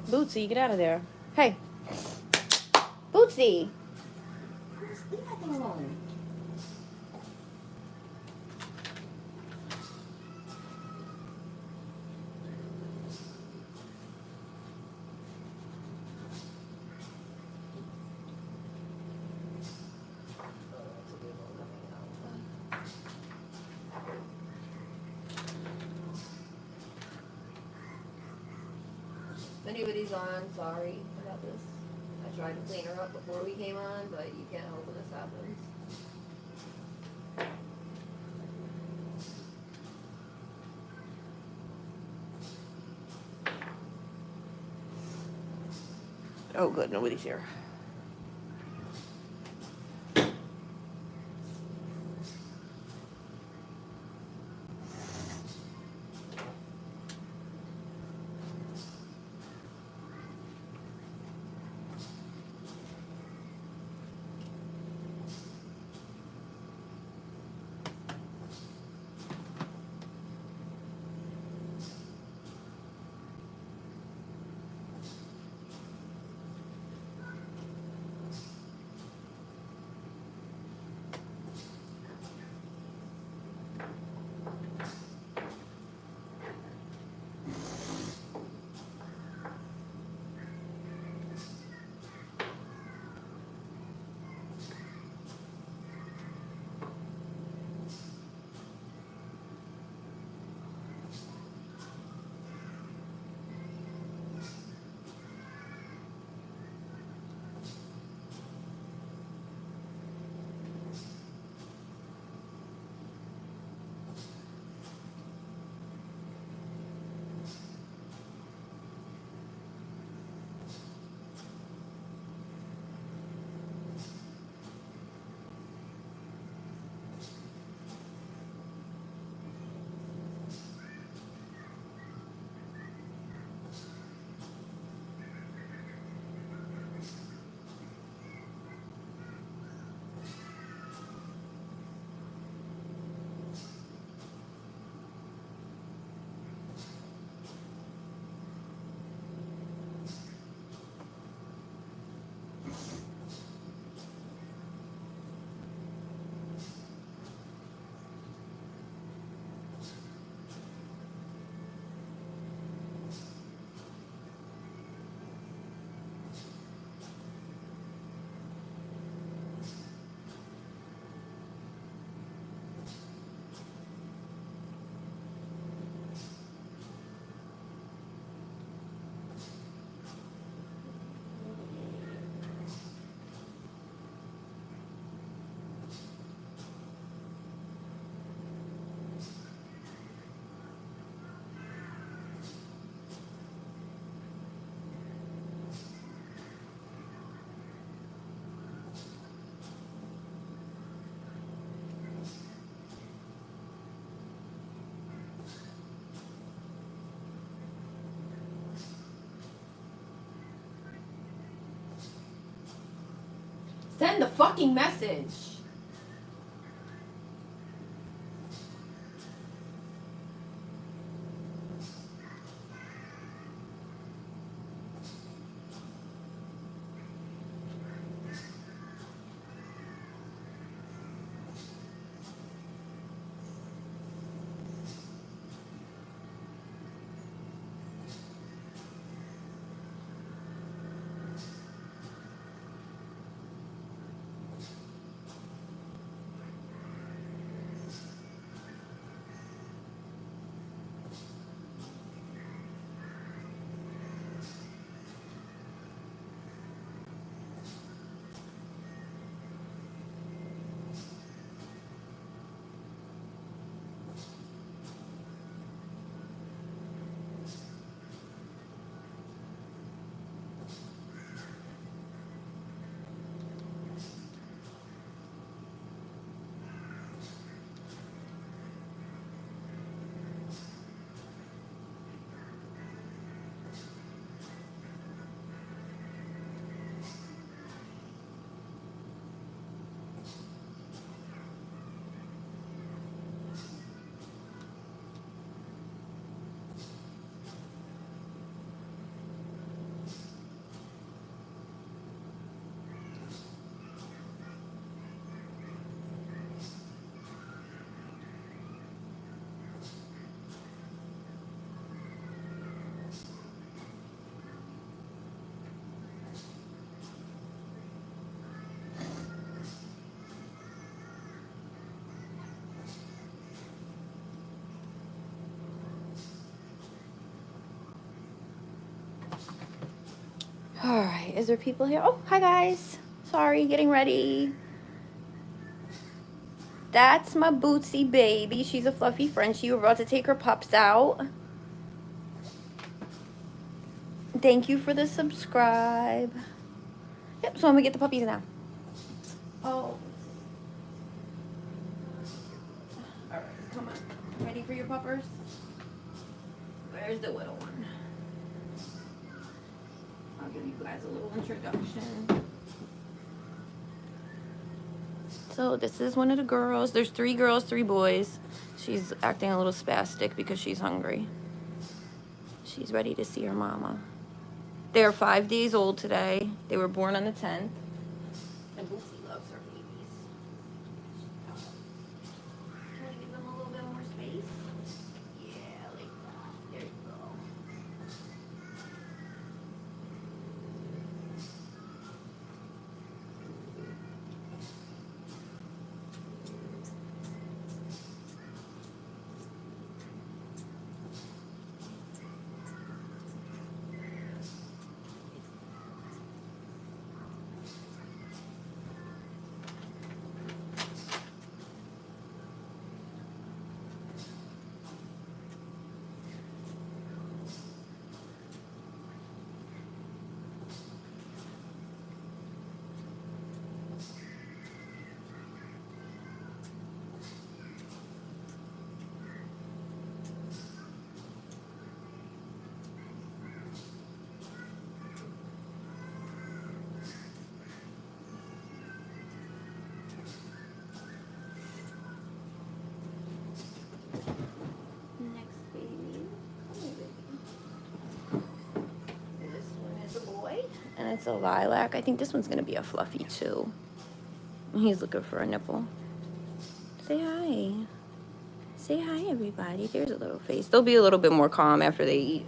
Bootsy, get out of there. Hey. Bootsy. Leave that thing alone. If anybody's on, sorry about this. I tried to clean her up before we came on, but you can't help when this happens. Oh, good. Nobody's here. Send the fucking message. All right, is there people here? Oh, hi guys. Sorry, getting ready. That's my Bootsy baby. She's a fluffy Frenchie. We're about to take her pups out. Thank you for the subscribe. Yep, so I'm gonna get the puppies now. Oh. All right, come on. Ready for your puppers? Where's the little one? I'll give you guys a little introduction. So this is one of the girls. There's 3 girls, 3 boys. She's acting a little spastic because she's hungry. She's ready to see her mama. They're 5 days old today. They were born on the 10th. And Bootsy loves her babies. Can I give them a little bit more space? Yeah, like that. There you go. Next baby. This one is a boy. And it's a lilac. I think this one's gonna be a fluffy too. He's looking for a nipple. Say hi. Say hi, everybody. There's a little face. They'll be a little bit more calm after they eat.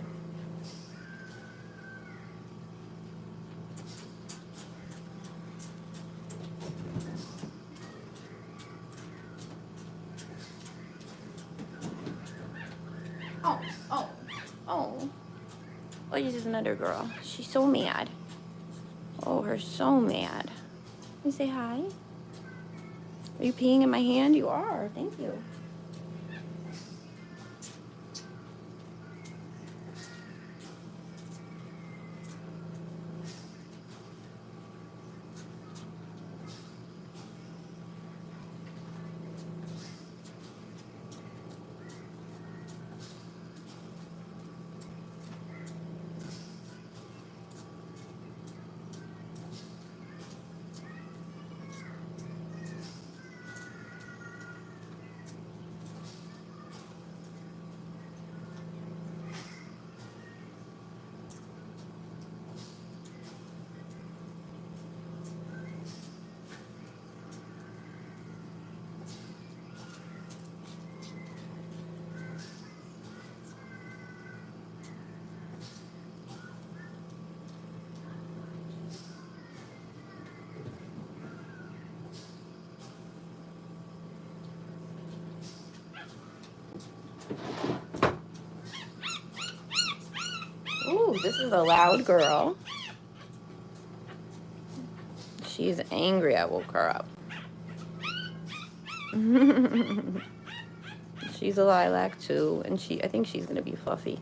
Oh, oh, oh. Oh, this is another girl. She's so mad. Oh, her so mad. Can you say hi? Are you peeing in my hand? You are. Thank you. Ooh, this is a loud girl. She's angry I woke her up. She's a lilac too, and I think she's gonna be fluffy.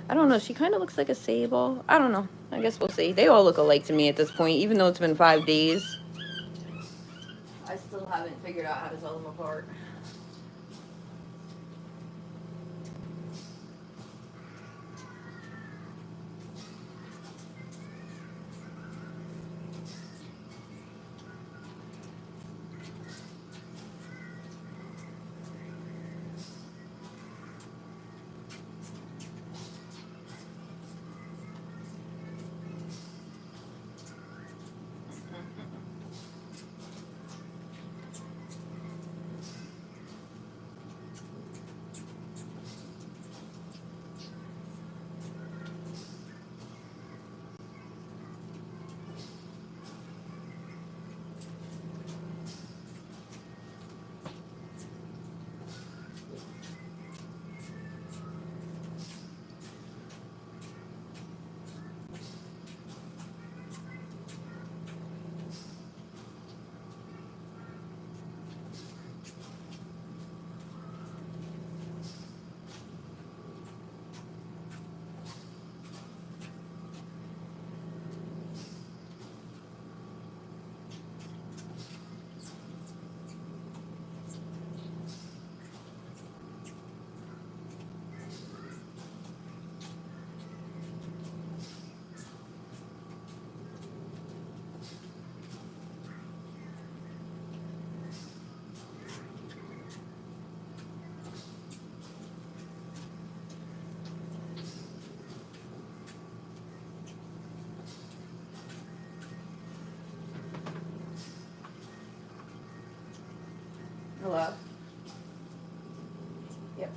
I don't know, she kind of looks like a sable. I don't know. I guess we'll see. They all look alike to me at this point, even though it's been 5 days. I still haven't figured out how to tell them apart. left. Yep.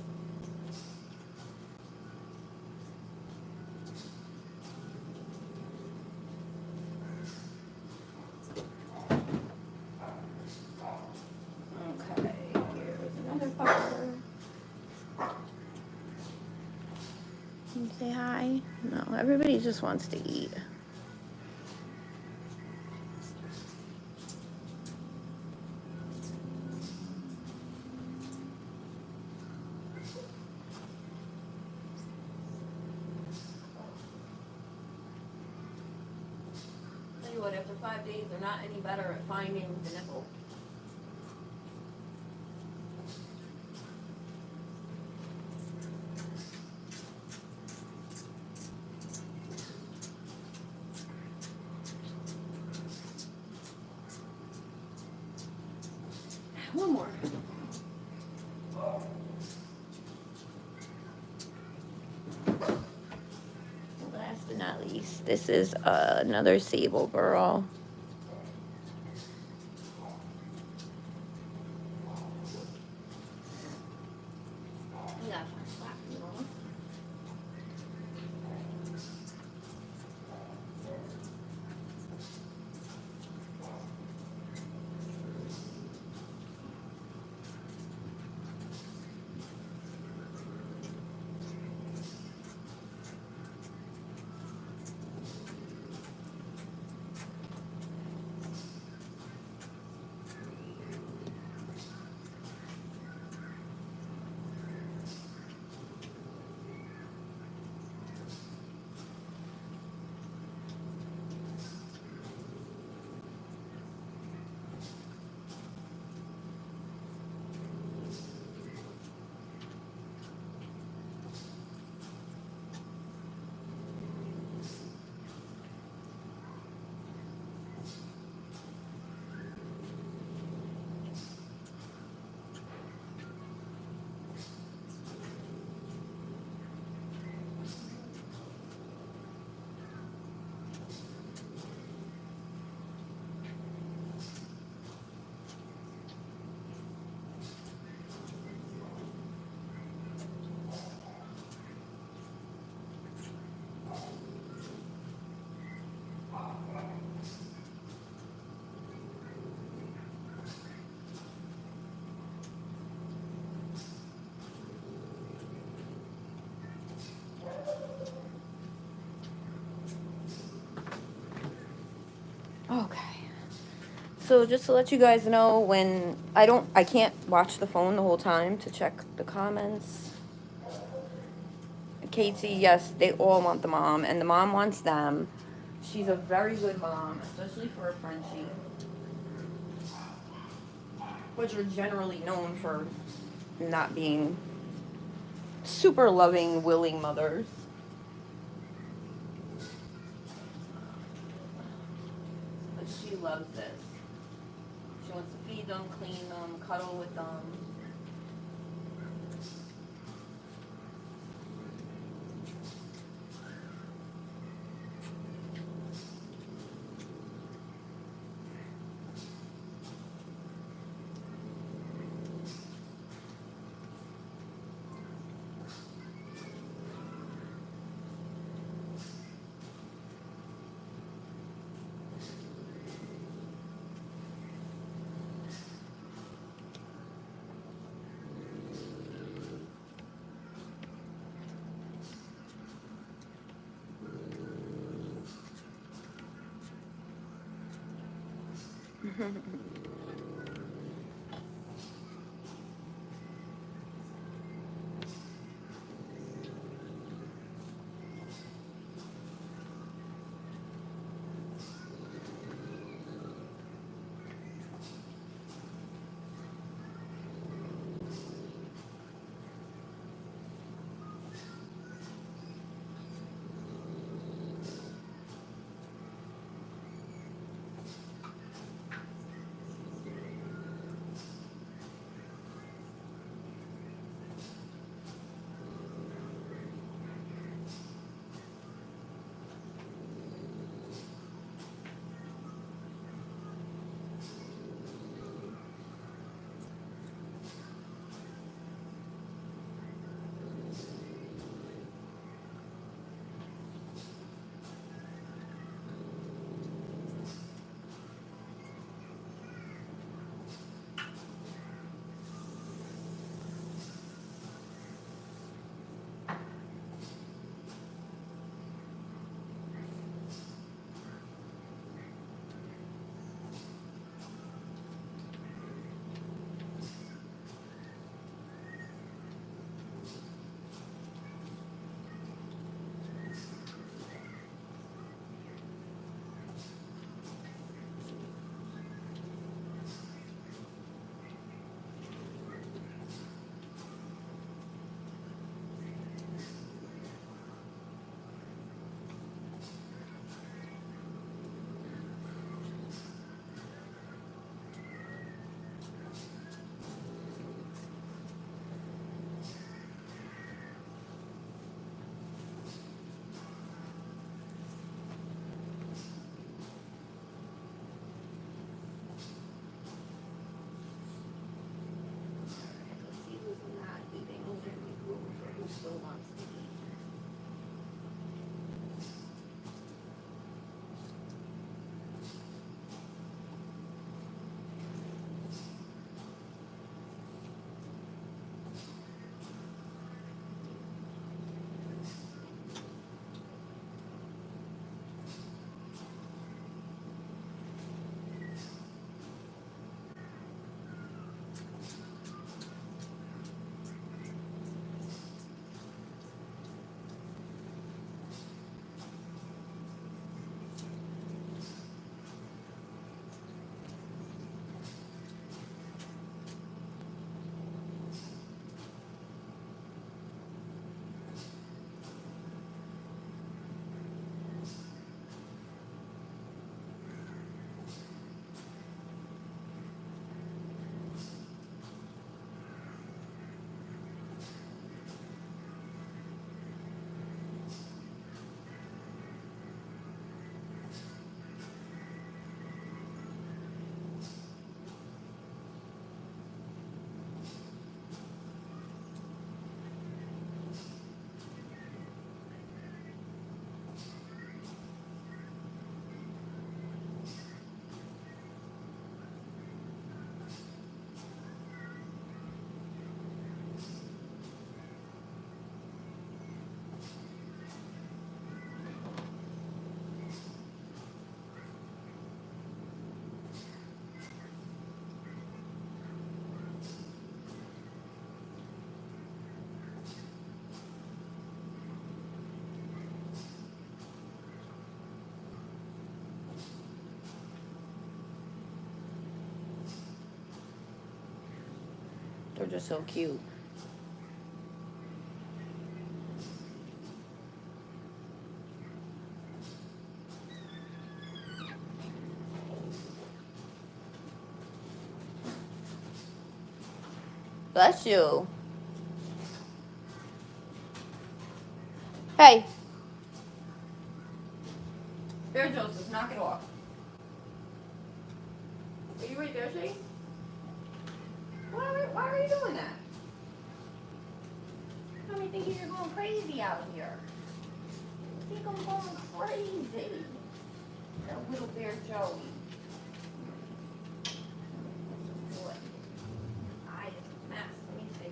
Okay, here's another pupper. Can you say hi? No, everybody just wants to eat. Tell you what, after 5 days, they're not any better at finding the nipple. One more. Last but not least, this is another sable girl. You gotta find a spot for you, Mama. Okay. So just to let you guys know, when I can't watch the phone the whole time to check the comments. Katie, yes, they all want the mom, and the mom wants them. She's a very good mom, especially for a Frenchie, which are generally known for not being super loving, willing mothers. But she loves this. She wants to feed them, clean them, cuddle with them. They're just so cute. Bless you. Hey. There, Joseph. Knock it off. Are you right there, Chase? Why are you doing that? I mean, thinking you're going crazy out here. I think I'm going crazy. That little bear Joey. Boy. Eye is a mess. Let me see.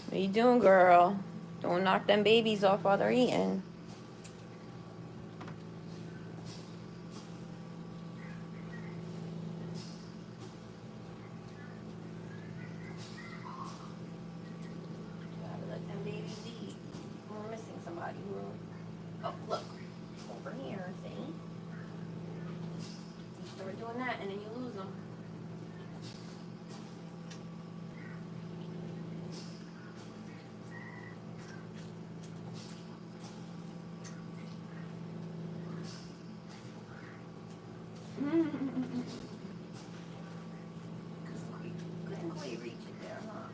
What you doing, girl? Don't knock them babies off while they're eating. Gotta let them babies eat. We're missing somebody. Oh, look. Over here, see? You start doing that and then you lose them. Couldn't quite reach it there, huh?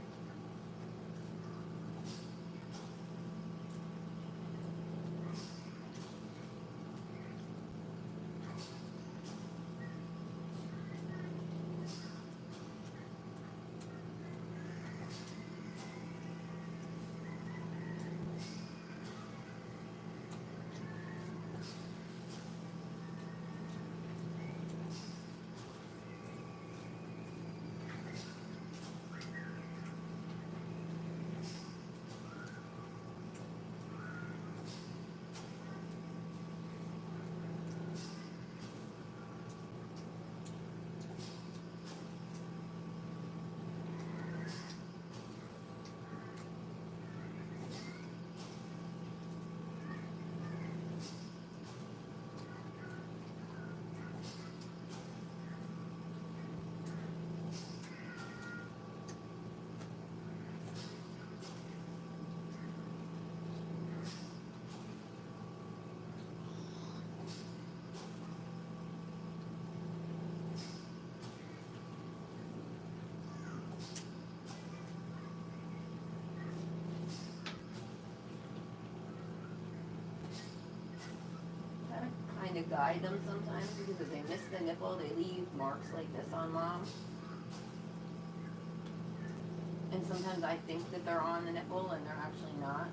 To guide them sometimes because if they miss the nipple, they leave marks like this on mom. And sometimes I think that they're on the nipple and they're actually not.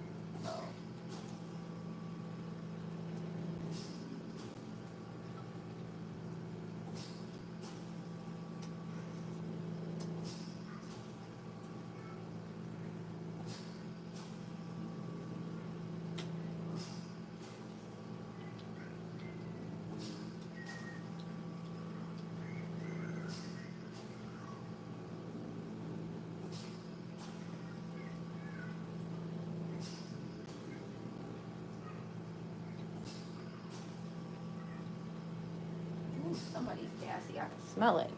So. Somebody's gassy. I can smell it.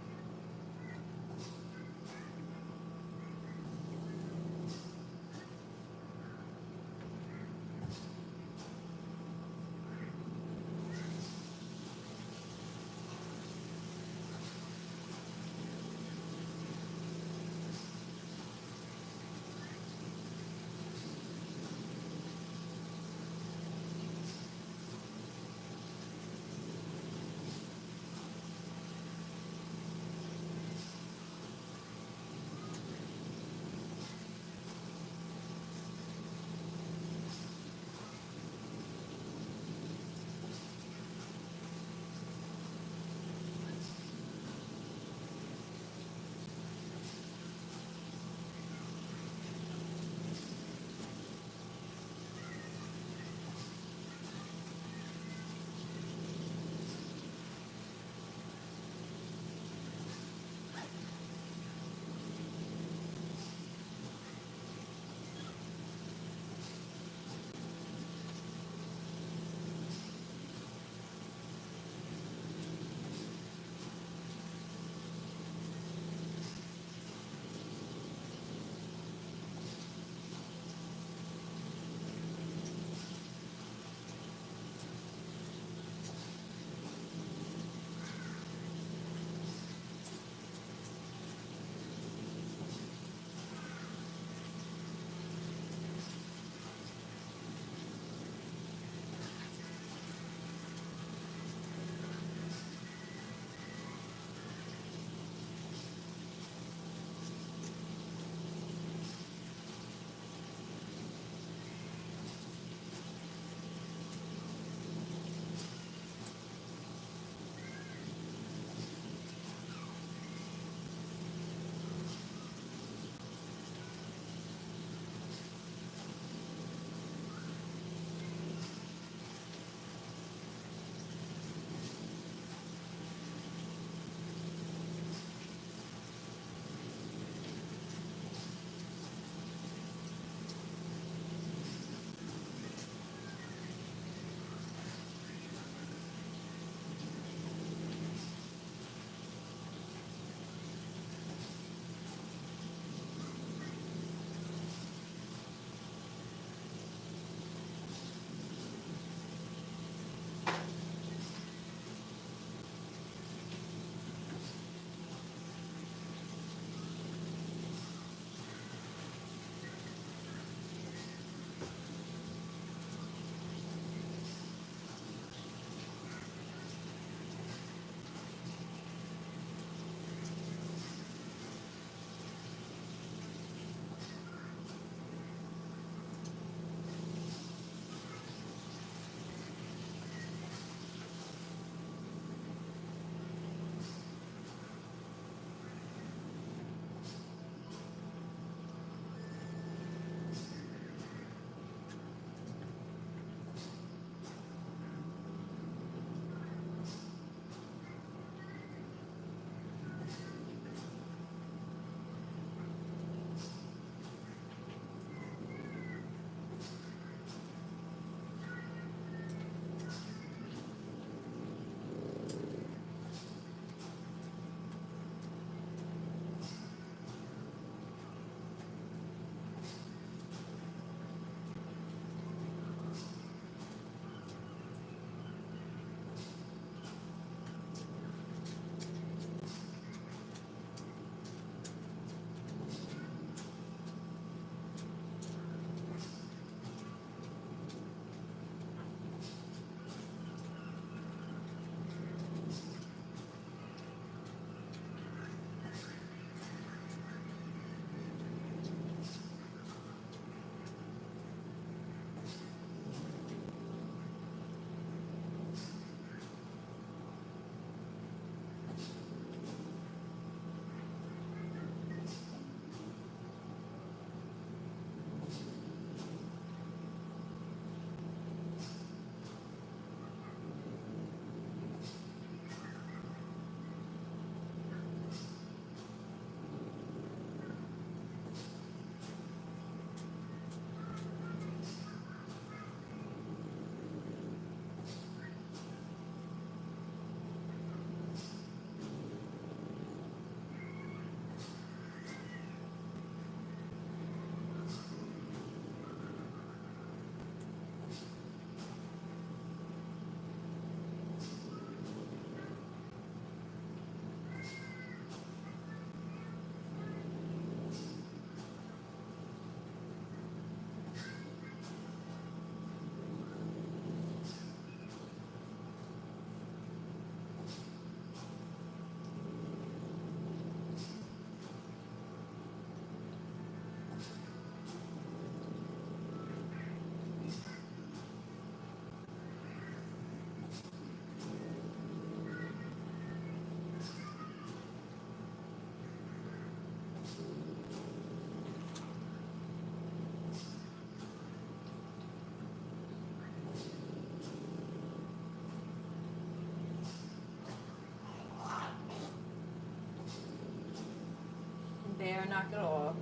knock it off.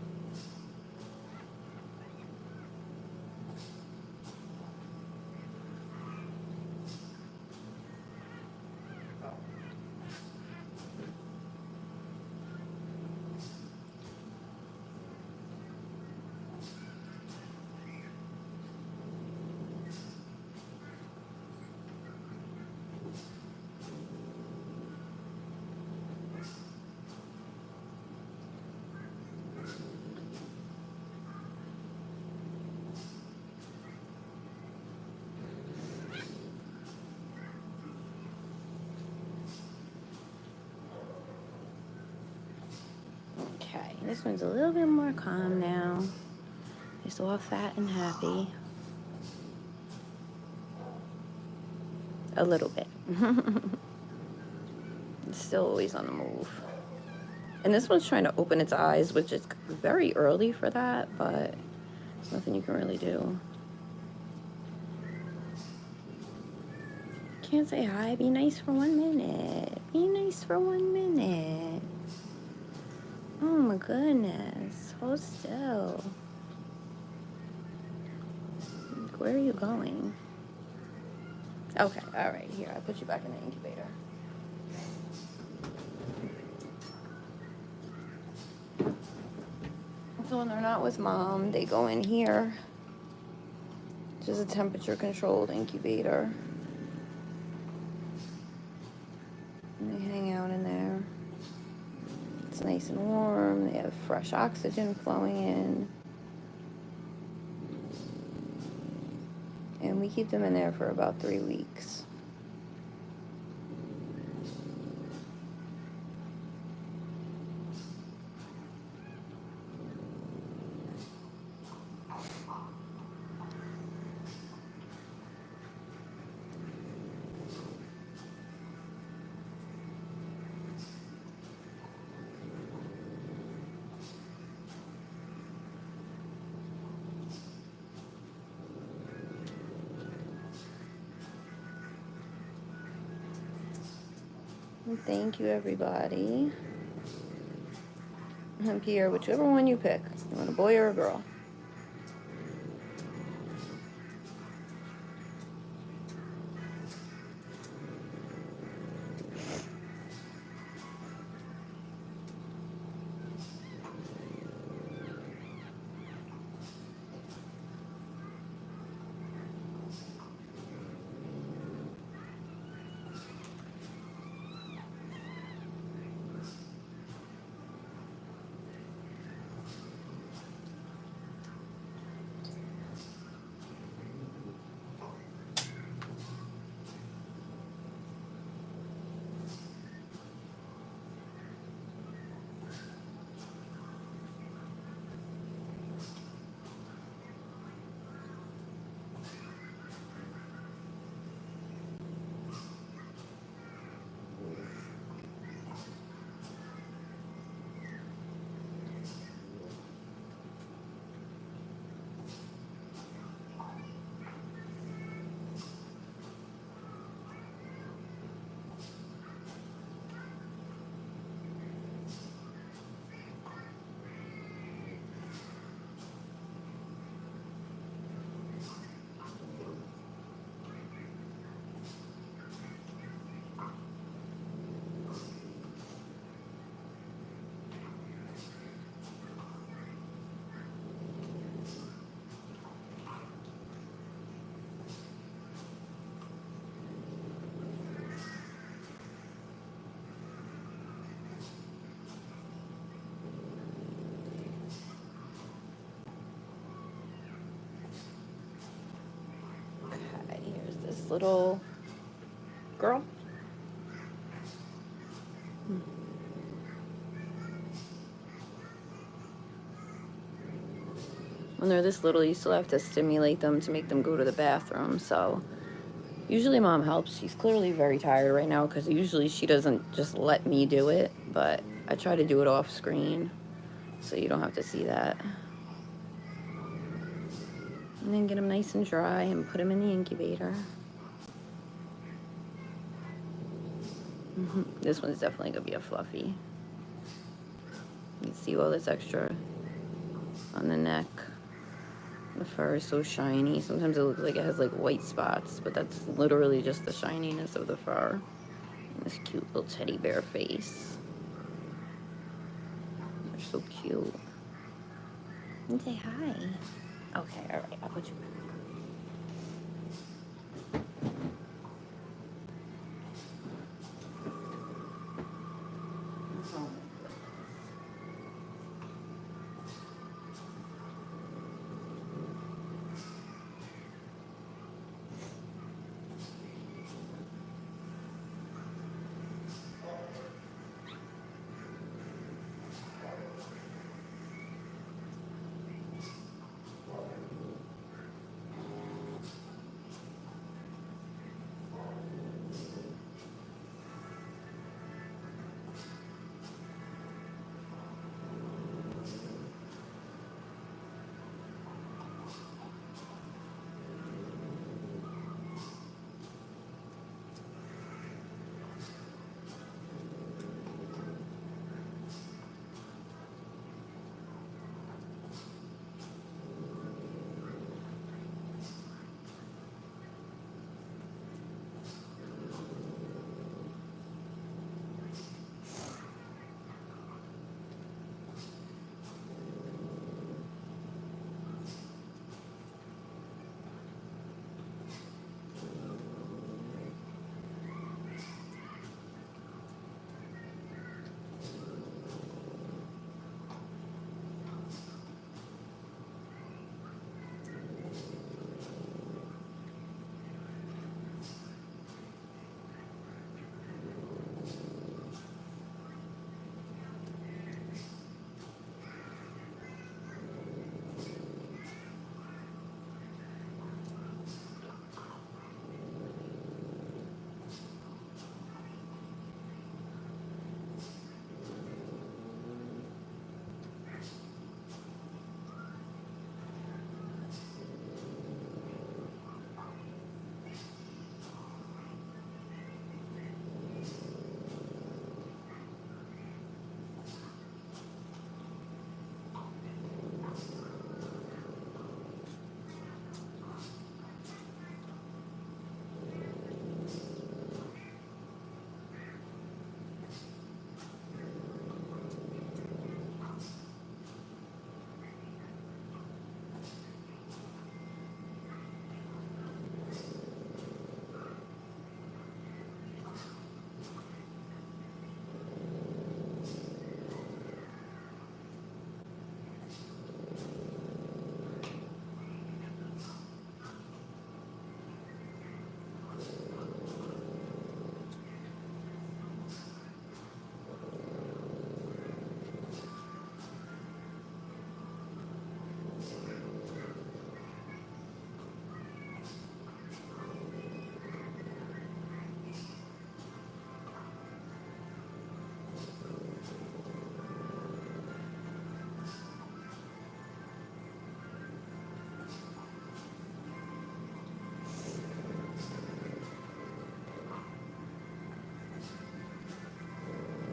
Okay, this one's a little bit more calm now. It's all fat and happy. A little bit. It's still always on the move. And this one's trying to open its eyes, which is very early for that, but there's nothing you can really do. Can't say hi. Be nice for 1 minute. Be nice for 1 minute. Oh my goodness. Hold still. Where are you going? Okay, alright. Here, I put you back in the incubator. So when they're not with mom, they go in here. Which is a temperature controlled incubator. And they hang out in there. It's nice and warm. They have fresh oxygen flowing in. And we keep them in there for about 3 weeks. And thank you, everybody. And Pierre, whichever one you pick. You want a boy or a girl? Okay, here's this little girl. When they're this little, you still have to stimulate them to make them go to the bathroom. So usually mom helps. She's clearly very tired right now because usually she doesn't just let me do it, but I try to do it off screen so you don't have to see that. And then get them nice and dry and put them in the incubator. This one's definitely gonna be a Fluffy. You can see all this extra on the neck. The fur is so shiny. Sometimes it looks like it has like white spots, but that's literally just the shininess of the fur. And this cute little teddy bear face. They're so cute. And say hi. Okay, alright, I'll put you back.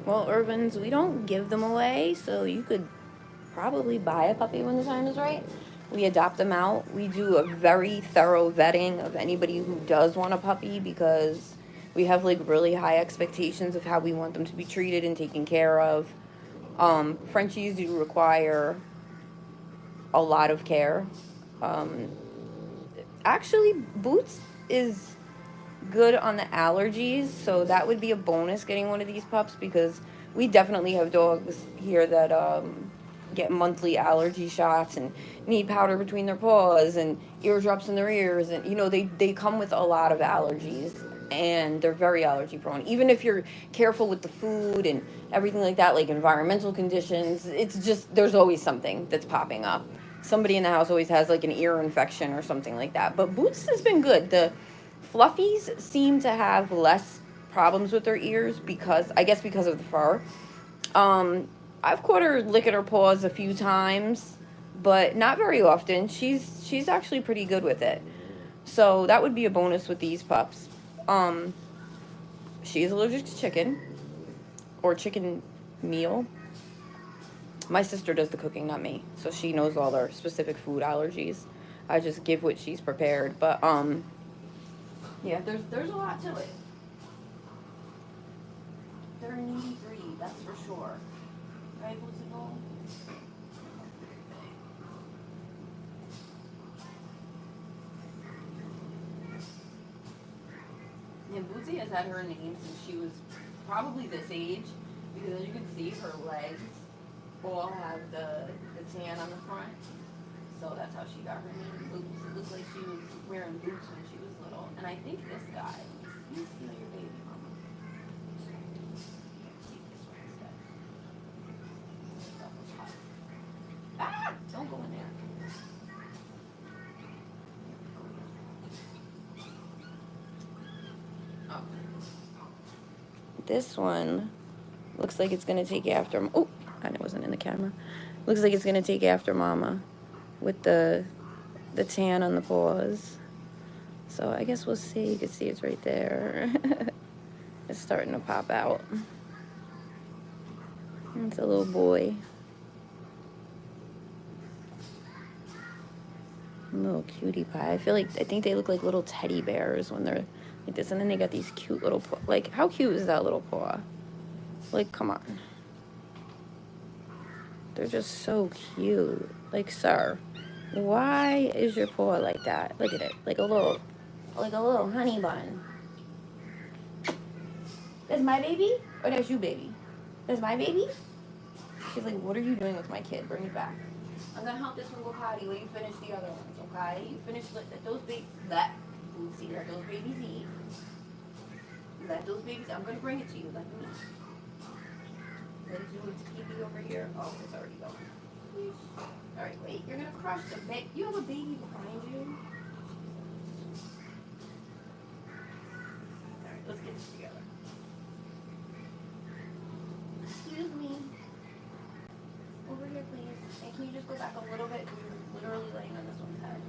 Well, Irvins, we don't give them away, so you could probably buy a puppy when the time is right. We adopt them out. We do a very thorough vetting of anybody who does want a puppy because we have like really high expectations of how we want them to be treated and taken care of. Frenchies do require a lot of care. Um, Actually, Boots is good on the allergies, so that would be a bonus getting one of these pups because we definitely have dogs here that get monthly allergy shots and need powder between their paws and eardrops in their ears, and you know they come with a lot of allergies and they're very allergy prone. Even if you're careful with the food and everything like that, like environmental conditions, it's just there's always something that's popping up. Somebody in the house always has like an ear infection or something like that. But Boots has been good. The Fluffies seem to have less problems with their ears because I guess because of the fur. I've caught her licking her paws a few times, but not very often. She's actually pretty good with it. So that would be a bonus with these pups. She is allergic to chicken or chicken meal. My sister does the cooking, not me, so she knows all their specific food allergies. I just give what she's prepared, but yeah, there's a lot to it. They're a needy breed, that's for sure. Right, Bootsy Bowl? And Bootsy has had her name since she was probably this age, because as you can see, her legs all have the tan on the front. So that's how she got her name, Boots. It looks like she was wearing boots when she was little. And I think this guy, let me steal your baby, Mama. Take this one instead. That was hot. Ah! Don't go in there. Oh. This one looks like it's gonna take after. Oh, and it wasn't in the camera. Looks like it's gonna take after Mama, with the tan on the paws. So I guess we'll see. You can see it's right there. It's starting to pop out. It's a little boy. A little cutie pie. I think they look like little teddy bears when they're like this. And then they got these cute little paw. Like, how cute is that little paw? Like, come on. They're just so cute. Like, sir, why is your paw like that? Look at it. Like a little honey bun. That's my baby? Or that's you, baby? That's my baby? She's like, what are you doing with my kid? Bring it back. I'm gonna help this one go potty while you finish the other ones, okay? You finish, let those babies, let those babies eat. Let those babies, I'm gonna bring it to you, let them eat. Let it do its pee-pee over here. Oh, it's already going. Alright, wait, you're gonna crush the baby. You have a baby behind you? Alright, let's get this together. Excuse me. Over here, please. And can you just go back a little bit? You're literally laying on this one's head.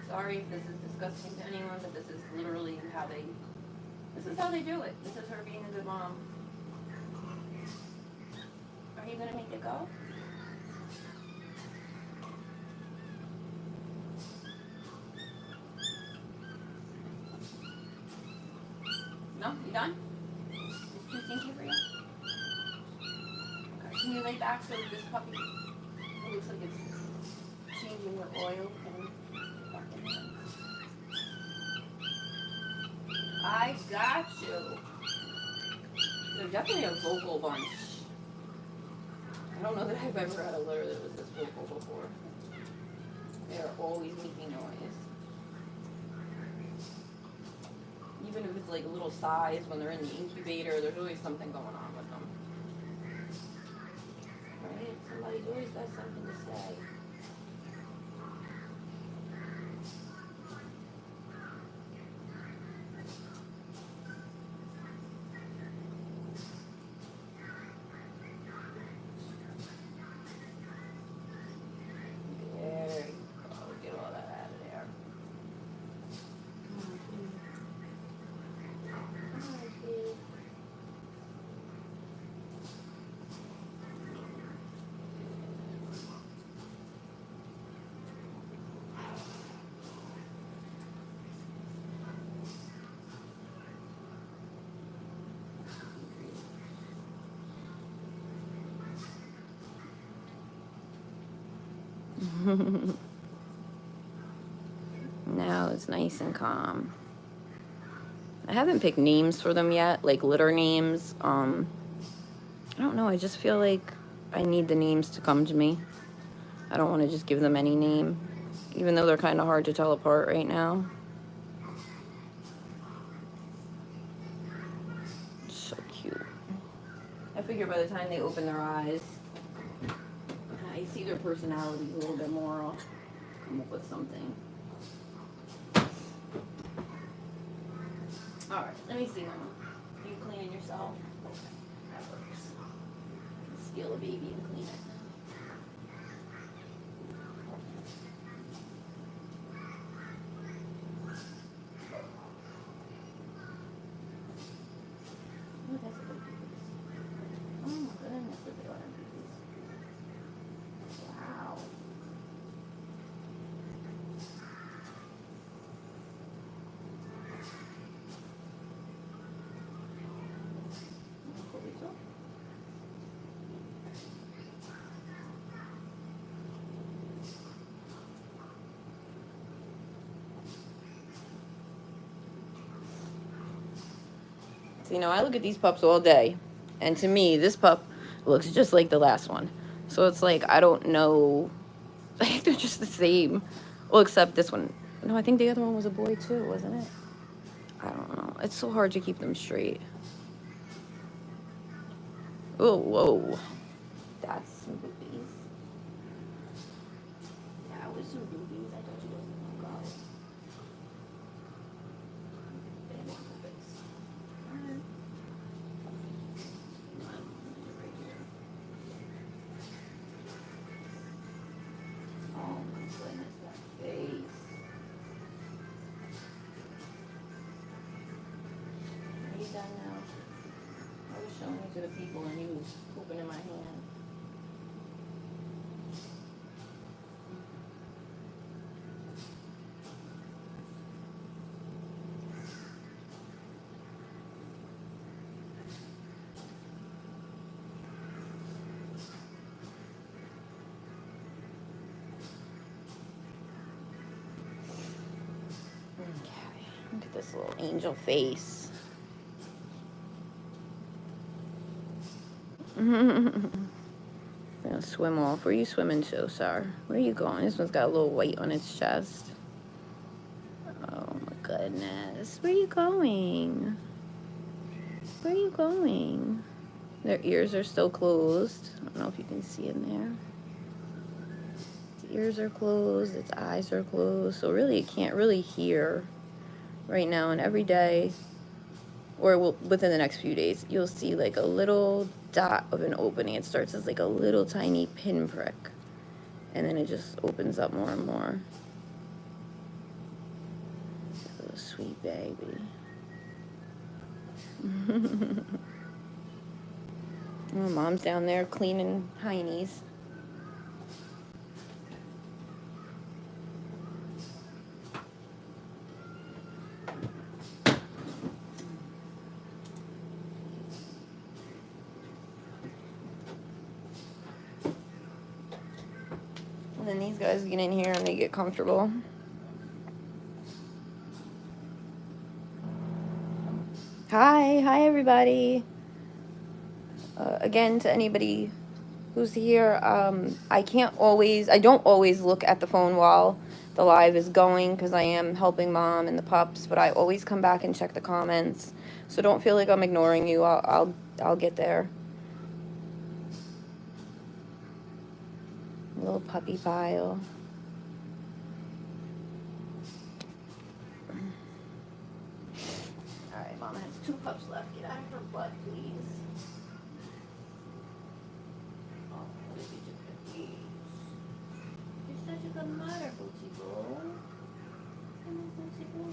Sorry if this is disgusting to anyone, but this is literally how they do it. This is her being a good mom. Are you gonna make it go? No? You done? It's too stinky for you? Okay. Can you lay back so this puppy, it looks like it's changing the oil and fucking hands. I got you. They're definitely a vocal bunch. I don't know that I've ever had a litter that was this vocal before. They are always making noise. Even if it's like a little size when they're in the incubator, there's always something going on with them. Right? Somebody's always got something to say. There you go. Get all that out of there. Now it's nice and calm. I haven't picked names for them yet, like litter names. I don't know, I just feel like I need the names to come to me. I don't want to just give them any name, even though they're kind of hard to tell apart right now. So cute. I figure by the time they open their eyes, I see their personalities a little bit more. I'll come up with something. Alright, let me see, Mama. You cleaning yourself? That works. Steal a baby and clean it. So, you know, I look at these pups all day, and to me, this pup looks just like the last one. So it's like, I don't know. I think they're just the same. Well, except this one. No, I think the other one was a boy too, wasn't it? I don't know. It's so hard to keep them straight. Oh, whoa. That's some boobies. That was some boobies. I thought you was going to go. Oh my goodness, that face. Are you done now? I was showing you to the people and he was pooping in my hand. Okay, look at this little angel face. Gonna swim off. Where are you swimming to, sir? Where are you going? This one's got a little white on its chest. Oh my goodness. Where are you going? Where are you going? Their ears are still closed. I don't know if you can see in there. Its ears are closed. Its eyes are closed. So really, it can't really hear right now. And every day, or within the next few days, you'll see like a little dot of an opening. It starts as like a little tiny pinprick, and then it just opens up more and more. Little sweet baby. Oh, mom's down there cleaning heinies. And then these guys get in here and they get comfortable. Hi everybody. Again, to anybody who's here, I don't always look at the phone while the live is going because I am helping mom and the pups, but I always come back and check the comments. So don't feel like I'm ignoring you. I'll get there. A little puppy pile. Alright, mom has 2 pups left. Get out of her butt, please. Oh, look at your puppies. You're such a good mother, Bootsy Boo. Come on, Bootsy Boo.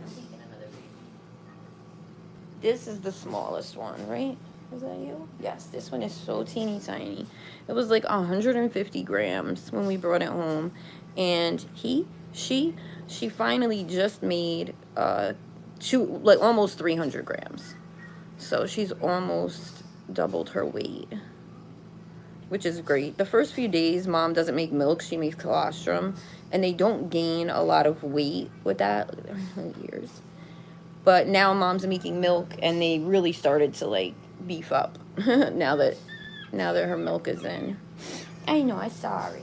I'm taking another baby. This is the smallest one, right? Is that you? Yes, this one is so teeny tiny. It was like 150 grams when we brought it home. And she finally just made almost 300 grams. So she's almost doubled her weight, which is great. The first few days, mom doesn't make milk. She makes colostrum. And they don't gain a lot of weight with that. Look at their ears. But now mom's making milk, and they really started to, like, beef up now that her milk is in. I know, I'm sorry.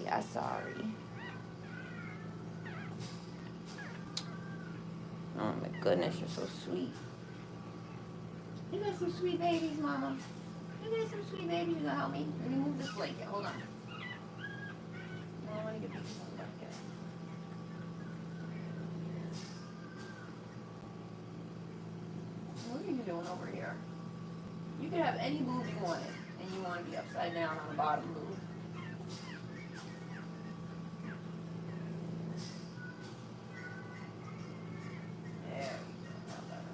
Oh my goodness, you're so sweet. You got some sweet babies, mama. You got some sweet babies. You gonna help me? Let me move this blanket. Hold on. I want to get this one blanket. What are you doing over here? You could have any boob you wanted, and you want to be upside down on the bottom boob. There you go. Not better.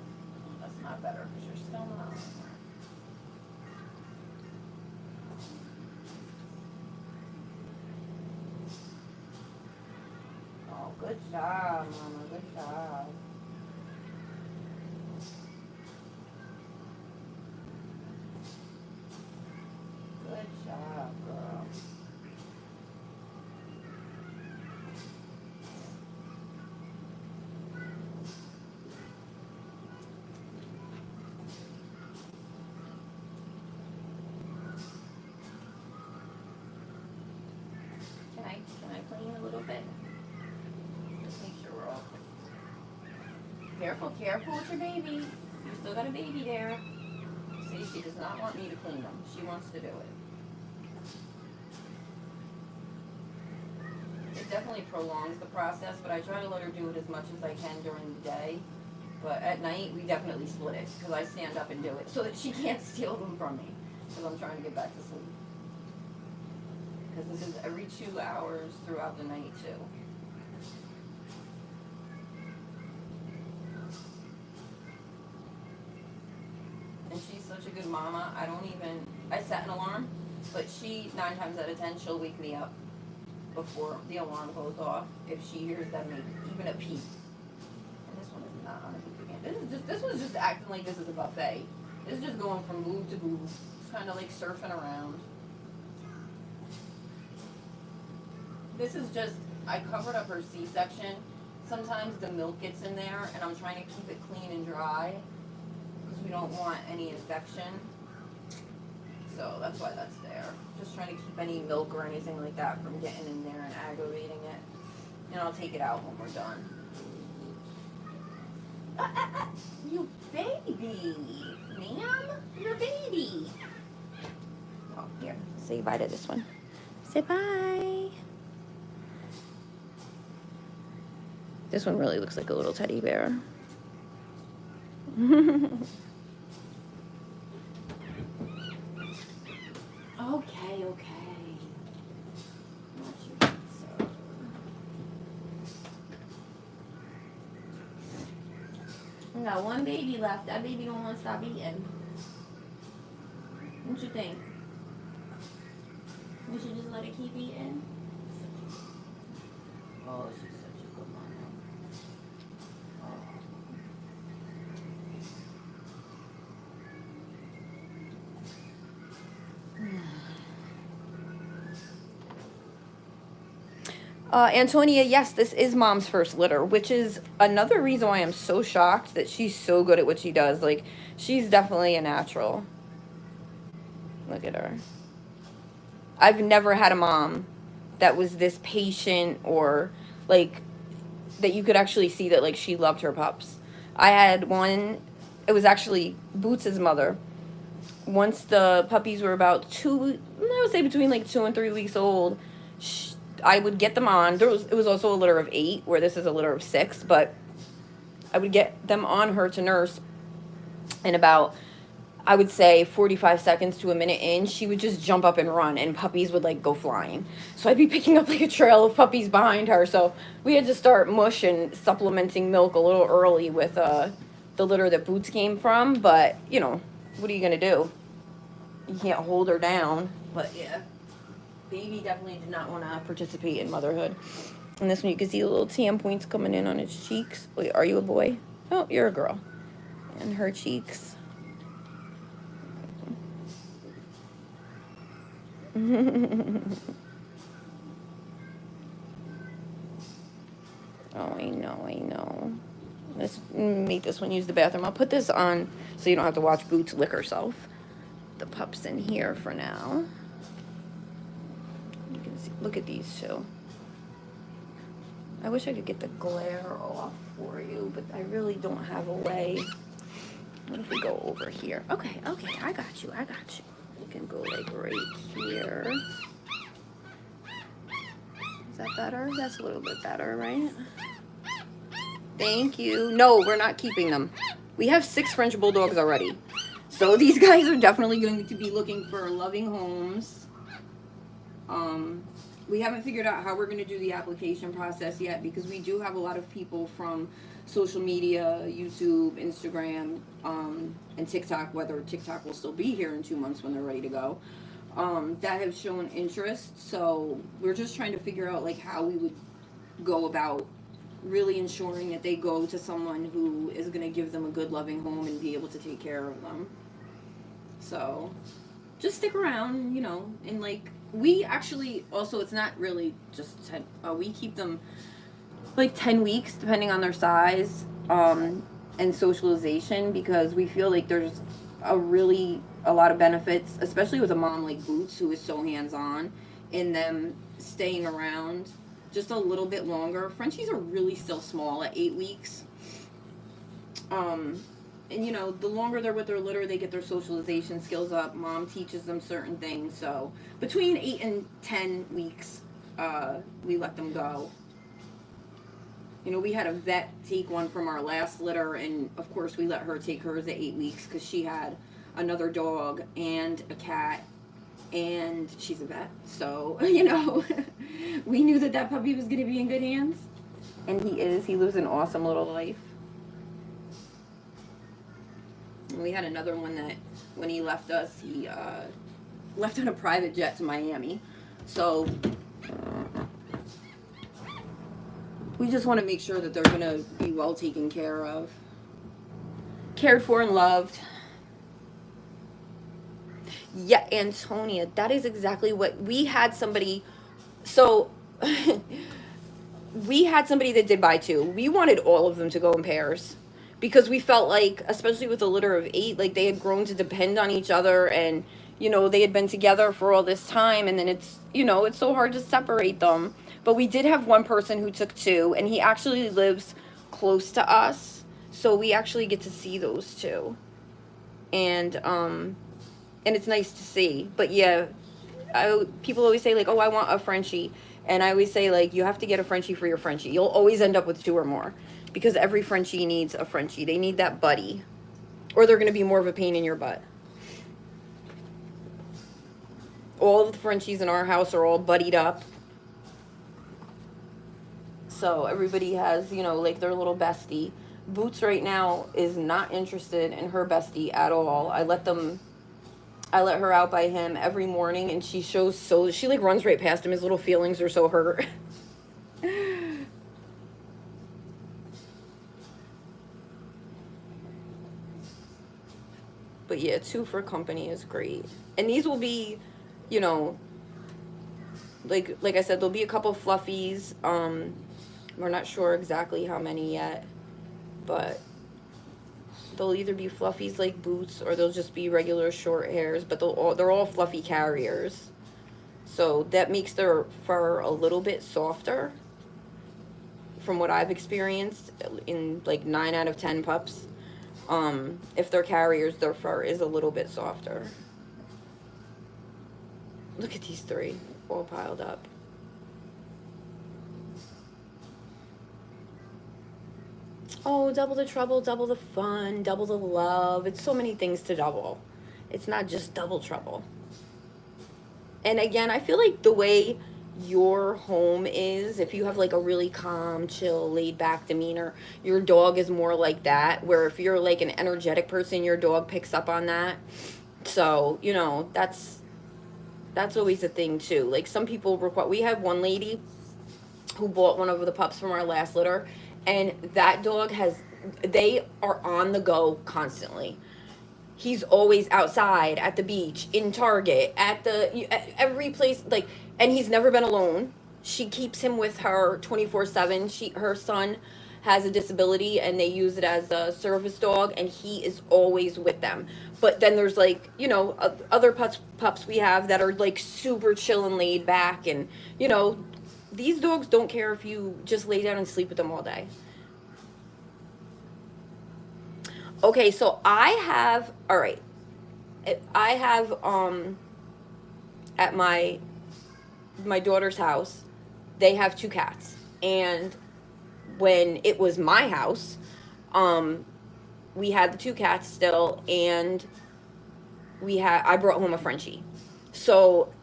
That's not better because you're still not on there. Oh, good job, mama. Good job. Good job, girl. Careful, careful with your baby. You still got a baby there. See, she does not want me to clean them. She wants to do it. It definitely prolongs the process, but I try to let her do it as much as I can during the day. But at night, we definitely split it, because I stand up and do it, so that she can't steal them from me, because I'm trying to get back to sleep. Because this is every 2 hours throughout the night, too. And she's such a good mama, I set an alarm, but she, 9 times out of 10, she'll wake me up before the alarm goes off if she hears them make even a peep. And this one is not on a peep again. This was just acting like this is a buffet. This is just going from boob to boob. It's kind of like surfing around. This is just, I covered up her C-section. Sometimes the milk gets in there and I'm trying to keep it clean and dry because we don't want any infection. So that's why that's there. Just trying to keep any milk or anything like that from getting in there and aggravating it. And I'll take it out when we're done. You baby, ma'am, your baby. Oh, here, say bye to this one. Say bye. This one really looks like a little teddy bear. Okay, okay. Not your pizza. I got one baby left. That baby don't want to stop eating. What you think? We should just let it keep eating? Oh, she's such a good mama. Antonia, yes, this is mom's first litter, which is another reason why I'm so shocked that she's so good at what she does. Like, she's definitely a natural. Look at her. I've never had a mom that was this patient or, like, that you could actually see that, like, she loved her pups. I had one, it was actually Boots' mother. Once the puppies were about I would say between, like, 2 and 3 weeks old, I would get them on. It was also a litter of 8, where this is a litter of 6, but I would get them on her to nurse, and about, I would say, 45 seconds to a minute in, she would just jump up and run, and puppies would, like, go flying. So I'd be picking up, like, a trail of puppies behind her, so we had to start mush and supplementing milk a little early with the litter that Boots came from, but, you know, what are you going to do? You can't hold her down, but, yeah. Baby definitely did not want to participate in motherhood. And this one, you can see the little tan points coming in on his cheeks. Wait, are you a boy? Oh, you're a girl. And her cheeks. Oh, I know. Let's make this one use the bathroom. I'll put this on so you don't have to watch Boots lick herself. The pup's in here for now. You can see, look at these two. I wish I could get the glare off for you, but I really don't have a way. What if we go over here? Okay, I got you. You can go like right here. Is that better? That's a little bit better, right? Thank you. No, we're not keeping them. We have 6 French Bulldogs already. So these guys are definitely going to be looking for loving homes. We haven't figured out how we're going to do the application process yet, because we do have a lot of people from social media, YouTube, Instagram, and TikTok, whether TikTok will still be here in 2 months when they're ready to go, that have shown interest. So we're just trying to figure out, like, how we would go about really ensuring that they go to someone who is going to give them a good loving home and be able to take care of them. So just stick around, you know, and like, we actually also, it's not really just 10, we keep them like 10 weeks depending on their size, and socialization, because we feel like there's a lot of benefits, especially with a mom like Boots, who is so hands-on, in them staying around just a little bit longer. Frenchies are really still small at 8 weeks. And, you know, the longer they're with their litter, they get their socialization skills up. Mom teaches them certain things. So between 8 and 10 weeks, we let them go. You know, we had a vet take one from our last litter, and of course we let her take hers at 8 weeks because she had another dog and a cat, and she's a vet. So, you know, we knew that that puppy was going to be in good hands. And he is. He lives an awesome little life. And we had another one that when he left us, he left on a private jet to Miami. So we just want to make sure that they're going to be well taken care of, cared for and loved. Yeah, Antonia, that is exactly what we had somebody. So we had somebody that did buy two. We wanted all of them to go in pairs because we felt like, especially with a litter of 8, like they had grown to depend on each other, and you know, they had been together for all this time, and then it's, you know, it's so hard to separate them. But we did have one person who took 2, and he actually lives close to us, so we actually get to see those 2. And it's nice to see. But yeah, people always say like, oh, I want a Frenchie. And I always say like, you have to get a Frenchie for your Frenchie. You'll always end up with 2 or more because every Frenchie needs a Frenchie. They need that buddy, or they're going to be more of a pain in your butt. All of the Frenchies in our house are all buddied up. So everybody has, you know, like their little bestie. Boots right now is not interested in her bestie at all. I let her out by him every morning, and she like runs right past him. His little feelings are so hurt. But yeah, 2 for company is great. And these will be, you know, like I said, there'll be a couple fluffies. We're not sure exactly how many yet, but they'll either be fluffies like Boots, or they'll just be regular short hairs, but they're all fluffy carriers. So that makes their fur a little bit softer from what I've experienced in like 9 out of 10 pups. If they're carriers, their fur is a little bit softer. Look at these 3 all piled up. Oh, double the trouble, double the fun, double the love. It's so many things to double. It's not just double trouble. And again, I feel like the way your home is, if you have like a really calm, chill, laid back demeanor, your dog is more like that. Where if you're like an energetic person, your dog picks up on that. So, you know, that's always a thing too. Like some people require, we had one lady who bought one of the pups from our last litter, and that dog they are on the go constantly. He's always outside, at the beach, in Target, at every place, like, and he's never been alone. She keeps him with her 24/7. Her son has a disability, and they use it as a service dog, and he is always with them. But then there's like, you know, other pups we have that are like super chill and laid back, and you know, these dogs don't care if you just lay down and sleep with them all day. Okay, so I have at my daughter's house, they have 2 cats. And when it was my house, we had the 2 cats still, and I brought home a Frenchie. So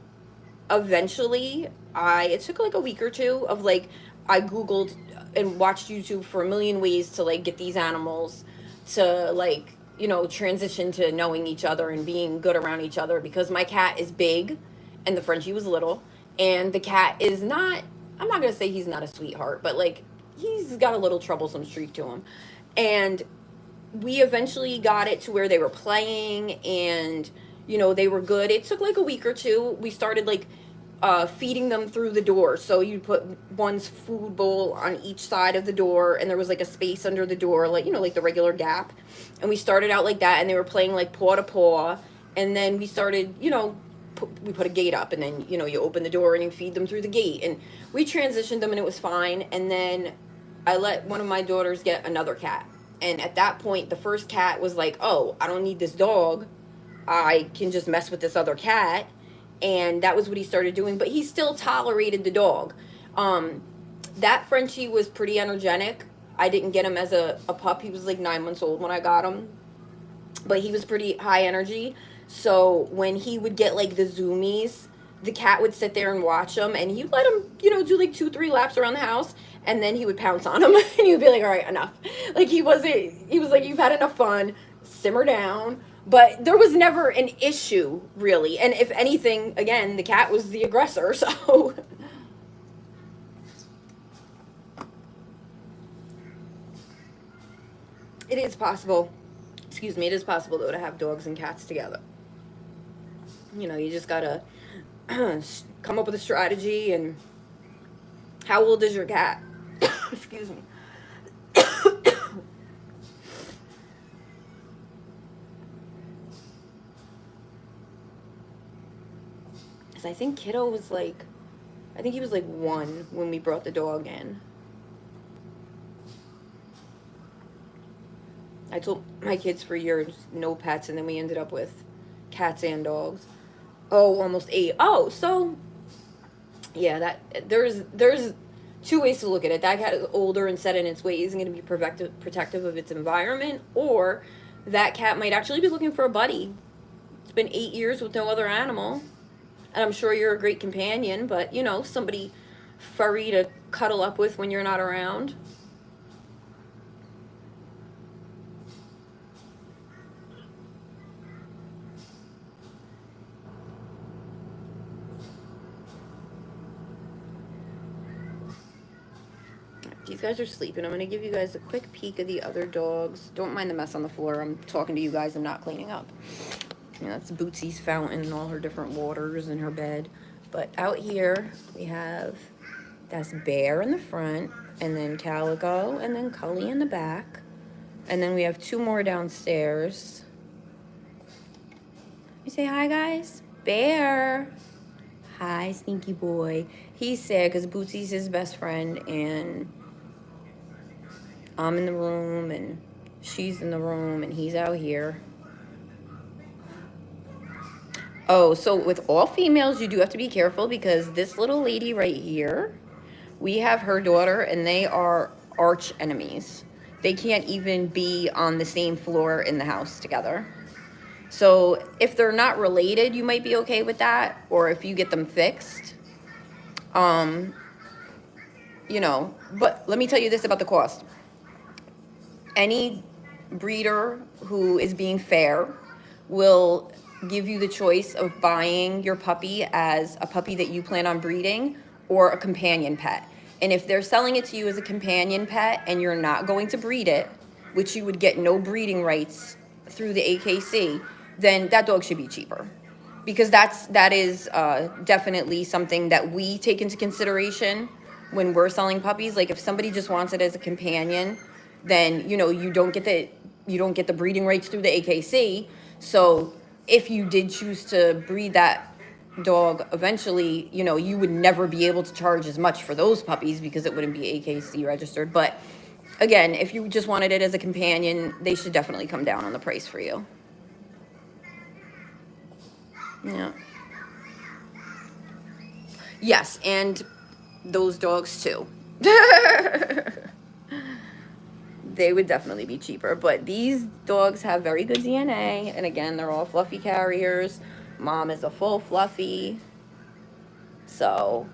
eventually it took like a week or 2 of like, I Googled and watched YouTube for a million ways to like get these animals to like, you know, transition to knowing each other and being good around each other, because my cat is big and the Frenchie was little, and the cat is not, I'm not going to say he's not a sweetheart, but like he's got a little troublesome streak to him. And we eventually got it to where they were playing and, you know, they were good. It took like a week or 2. We started like feeding them through the door. So you put one's food bowl on each side of the door, and there was like a space under the door, like, you know, like the regular gap. And we started out like that, and they were playing like paw to paw. And then we started, you know, we put a gate up, and then, you know, you open the door and you feed them through the gate. And we transitioned them, and it was fine. And then I let one of my daughters get another cat. And at that point, the first cat was like, oh, I don't need this dog. I can just mess with this other cat. And that was what he started doing. But he still tolerated the dog. That Frenchie was pretty energetic. I didn't get him as a pup. He was like 9 months old when I got him. But he was pretty high energy. So when he would get like the zoomies, the cat would sit there and watch him. And he'd let him, you know, do like 2-3 laps around the house. And then he would pounce on him. And he would be like, all right, enough. Like he was like, you've had enough fun. Simmer down. But there was never an issue, really. And if anything, again, the cat was the aggressor. So... It is possible, excuse me, it is possible, though, to have dogs and cats together. You know, you just gotta come up with a strategy. And how old is your cat? Excuse me. Because I think Kiddo was like, I think he was like 1 when we brought the dog in. I told my kids for years, no pets, and then we ended up with cats and dogs. Oh, almost 8. Oh, so, yeah, that there's 2 ways to look at it. That cat is older and set in its ways and going to be protective of its environment, or that cat might actually be looking for a buddy. It's been 8 years with no other animal, and I'm sure you're a great companion, but, you know, somebody furry to cuddle up with when you're not around. These guys are sleeping. I'm going to give you guys a quick peek of the other dogs. Don't mind the mess on the floor. I'm talking to you guys. I'm not cleaning up. You know, that's Bootsy's fountain and all her different waters in her bed. But out here, we have, that's Bear in the front, and then Calico, and then Cully in the back. And then we have 2 more downstairs. You say hi, guys? Bear. Hi, stinky boy. He's sad because Bootsy's his best friend, and I'm in the room, and she's in the room, and he's out here. Oh, so with all females, you do have to be careful because this little lady right here, we have her daughter, and they are arch enemies. They can't even be on the same floor in the house together. So if they're not related, you might be okay with that, or if you get them fixed. You know, but let me tell you this about the cost. Any breeder who is being fair will give you the choice of buying your puppy as a puppy that you plan on breeding or a companion pet. And if they're selling it to you as a companion pet and you're not going to breed it, which you would get no breeding rights through the AKC, then that dog should be cheaper. Because that is definitely something that we take into consideration when we're selling puppies. Like if somebody just wants it as a companion, then you know you don't get the breeding rights through the AKC. So if you did choose to breed that dog eventually, you know, you would never be able to charge as much for those puppies because it wouldn't be AKC registered. But again, if you just wanted it as a companion, they should definitely come down on the price for you. Yeah. Yes, and those dogs too. They would definitely be cheaper. But these dogs have very good DNA. And again, they're all fluffy carriers. Mom is a full fluffy. So,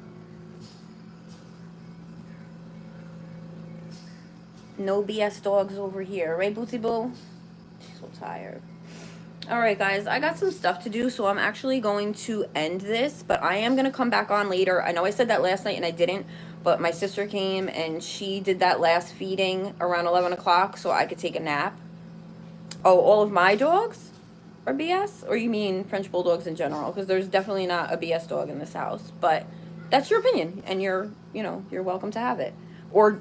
no BS dogs over here. Right, Bootsy Boo? She's so tired. Alright guys, I got some stuff to do, so I'm actually going to end this, but I am going to come back on later. I know I said that last night and I didn't, but my sister came and she did that last feeding around 11 o'clock so I could take a nap. Oh, all of my dogs are BS? Or you mean French Bulldogs in general? Because there's definitely not a BS dog in this house, but that's your opinion, and you're welcome to have it. Or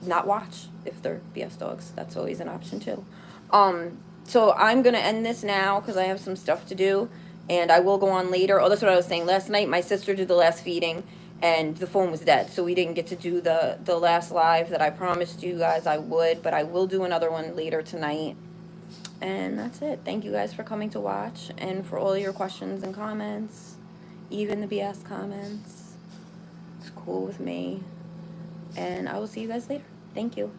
not watch if they're BS dogs. That's always an option too. So I'm going to end this now because I have some stuff to do, and I will go on later. Oh, that's what I was saying. Last night, my sister did the last feeding, and the phone was dead, so we didn't get to do the last live that I promised you guys I would, but I will do another one later tonight. And that's it. Thank you guys for coming to watch and for all your questions and comments, even the BS comments. It's cool with me. And I will see you guys later. Thank you.